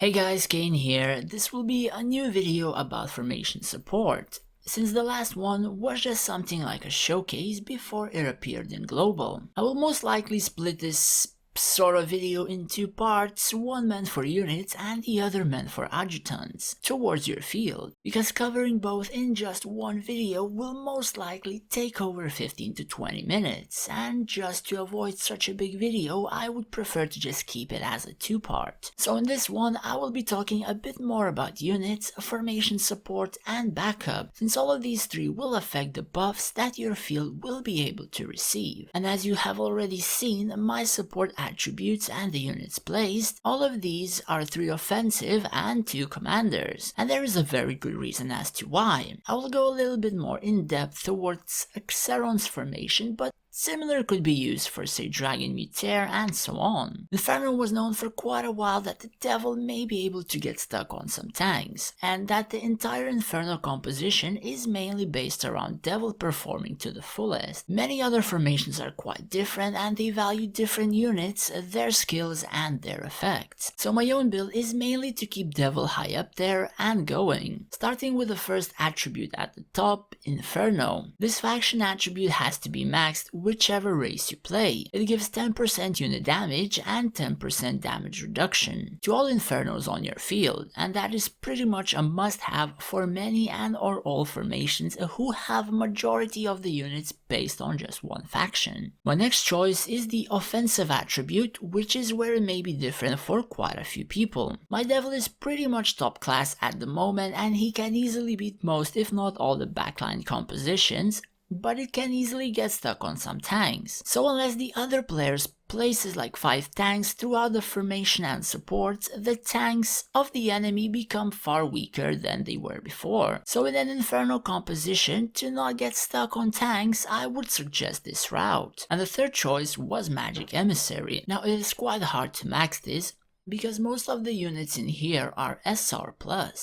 Hey guys, Kane here. This will be a new video about formation support, since the last one was just something like a showcase before it appeared in Global. I will most likely split this sort of video in two parts, one meant for units and the other meant for adjutants, towards your field, because covering both in just one video will most likely take over 15 to 20 minutes, and just to avoid such a big video I would prefer to just keep it as a two-part. So in this one I will be talking a bit more about units, formation support and backup, since all of these three will affect the buffs that your field will be able to receive. And as you have already seen my support attributes and the units placed, all of these are 3 offensive and 2 commanders, and there is a very good reason as to why. I will go a little bit more in depth towards Xeron's formation, but similar could be used for say Dragon Mutair and so on. Inferno was known for quite a while that the Devil may be able to get stuck on some tanks, and that the entire Inferno composition is mainly based around Devil performing to the fullest. Many other formations are quite different and they value different units, their skills and their effects. So my own build is mainly to keep Devil high up there and going. Starting with the first attribute at the top, Inferno. This faction attribute has to be maxed whichever race you play. It gives 10% unit damage and 10% damage reduction to all Infernos on your field, and that is pretty much a must-have for many and or all formations who have majority of the units based on just one faction. My next choice is the offensive attribute, which is where it may be different for quite a few people. My Devil is pretty much top class at the moment and he can easily beat most if not all the backline compositions, but it can easily get stuck on some tanks. So unless the other players places like 5 tanks throughout the formation and supports, the tanks of the enemy become far weaker than they were before. So in an Inferno composition, to not get stuck on tanks, I would suggest this route. And the third choice was Magic Emissary. Now it is quite hard to max this, because most of the units in here are SR+,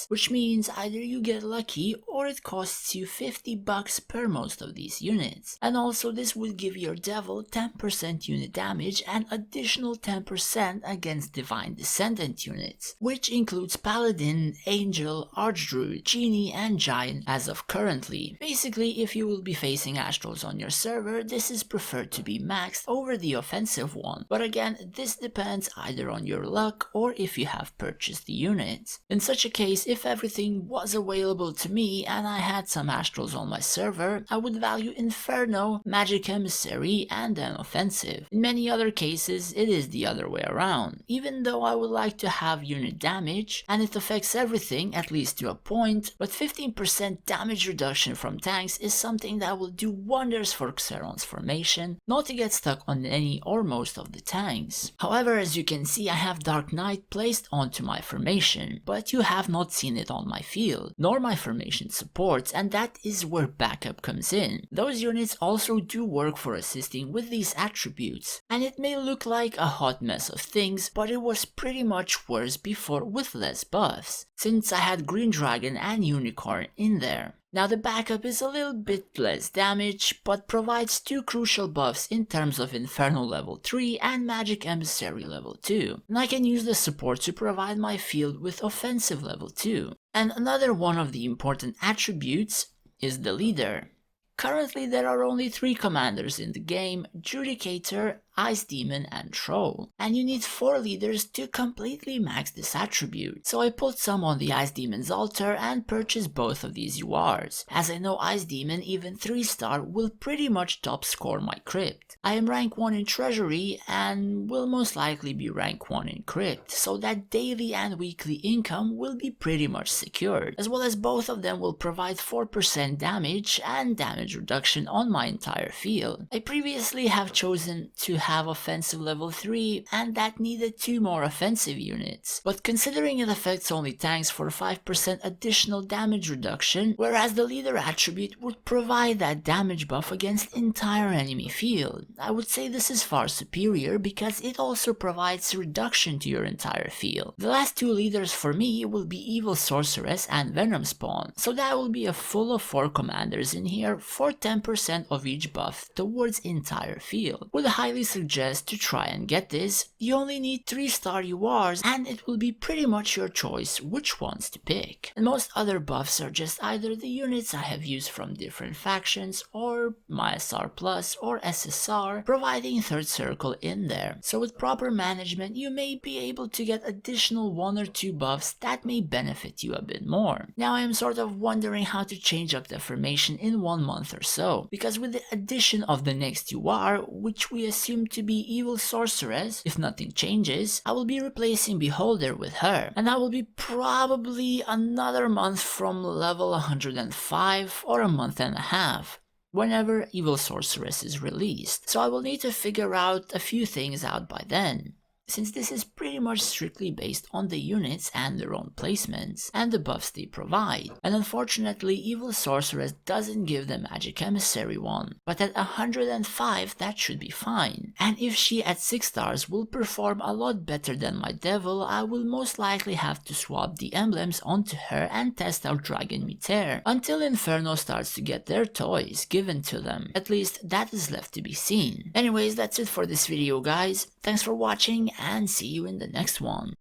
which means either you get lucky or it costs you $50 per most of these units. And also this would give your Devil 10% unit damage and additional 10% against Divine Descendant units, which includes Paladin, Angel, Archdruid, Genie and Giant as of currently. Basically, if you will be facing Astrals on your server, this is preferred to be maxed over the offensive one, but again, this depends either on your luck or if you have purchased the units. In such a case, if everything was available to me and I had some Astrals on my server, I would value Inferno, Magic Emissary and then offensive. In many other cases, it is the other way around. Even though I would like to have unit damage, and it affects everything at least to a point, but 15% damage reduction from tanks is something that will do wonders for Xeron's formation, not to get stuck on any or most of the tanks. However, as you can see, I have Dark Knight placed onto my formation, but you have not seen it on my field, nor my formation supports, and that is where backup comes in. Those units also do work for assisting with these attributes, and it may look like a hot mess of things, but it was pretty much worse before with less buffs, since I had Green Dragon and Unicorn in there. Now the backup is a little bit less damage, but provides 2 crucial buffs in terms of Inferno level 3 and Magic Emissary level 2. And I can use the support to provide my field with offensive level 2. And another one of the important attributes is the leader. Currently there are only 3 commanders in the game: Judicator, Ice Demon and Troll, and you need 4 leaders to completely max this attribute. So I put some on the Ice Demon's altar and purchased both of these URs, as I know Ice Demon even 3-star will pretty much top score my crypt. I am rank 1 in treasury and will most likely be rank 1 in crypt, so that daily and weekly income will be pretty much secured, as well as both of them will provide 4% damage and damage reduction on my entire field. I previously have chosen to have offensive level 3 and that needed 2 more offensive units, but considering it affects only tanks for 5% additional damage reduction, whereas the leader attribute would provide that damage buff against entire enemy field, I would say this is far superior because it also provides reduction to your entire field. The last 2 leaders for me will be Evil Sorceress and Venom Spawn, so that will be a full of 4 commanders in here for 10% of each buff towards entire field, with a highly suggest to try and get this, you only need 3-star URs and it will be pretty much your choice which ones to pick. And most other buffs are just either the units I have used from different factions or MySR Plus or SSR providing third circle in there. So with proper management you may be able to get additional 1 or 2 buffs that may benefit you a bit more. Now I am sort of wondering how to change up the formation in 1 month or so, because with the addition of the next UR, which we assume to be Evil Sorceress, if nothing changes, I will be replacing Beholder with her, and that will be probably another month from level 105 or a month and a half, whenever Evil Sorceress is released. So I will need to figure out a few things out by then, since this is pretty much strictly based on the units and their own placements, and the buffs they provide. And unfortunately, Evil Sorceress doesn't give the Magic Emissary one, but at 105 that should be fine. And if she at 6 stars will perform a lot better than my Devil, I will most likely have to swap the emblems onto her and test out Dragon Meteor, until Inferno starts to get their toys given to them. At least that is left to be seen. Anyways, that's it for this video guys, thanks for watching and see you in the next one.